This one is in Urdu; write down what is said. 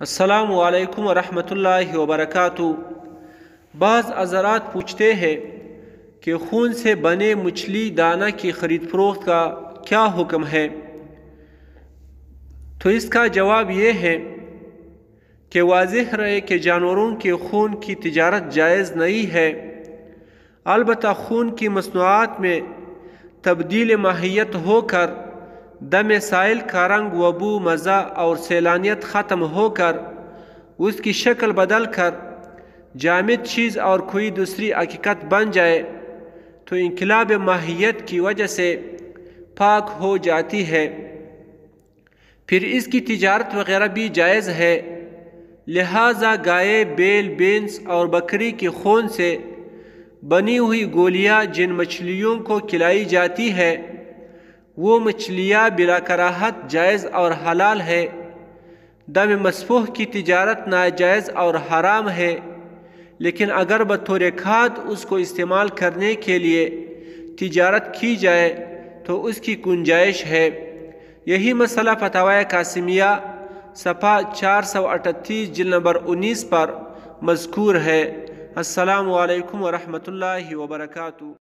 السلام علیکم ورحمۃ اللہ وبرکاتہ۔ بعض حضرات پوچھتے ہیں کہ خون سے بنے مچھلی دانہ کی خرید فروخت کا کیا حکم ہے؟ تو اس کا جواب یہ ہے کہ واضح رہے کہ جانوروں کے خون کی تجارت جائز نہیں ہے، البتہ خون کی مصنوعات میں تبدیل ماہیت ہو کر دم سائل کا رنگ و بو، مزہ اور سیلانیت ختم ہو کر اس کی شکل بدل کر جامد چیز اور کوئی دوسری حقیقت بن جائے تو انقلاب ماہیت کی وجہ سے پاک ہو جاتی ہے، پھر اس کی تجارت وغیرہ بھی جائز ہے۔ لہٰذا گائے، بیل، بھینس اور بکری کے خون سے بنی ہوئی گولیاں جن مچھلیوں کو کھلائی جاتی ہے وہ مچھلیاں بلا کراہت جائز اور حلال ہے۔ دم مسفوح کی تجارت ناجائز اور حرام ہے، لیکن اگر بطور کھاد اس کو استعمال کرنے کے لیے تجارت کی جائے تو اس کی گنجائش ہے۔ یہی مسئلہ فتاوی قاسمیہ صفحہ 438 جلد نمبر 19 پر مذکور ہے۔ السلام علیکم ورحمۃ اللہ وبرکاتہ۔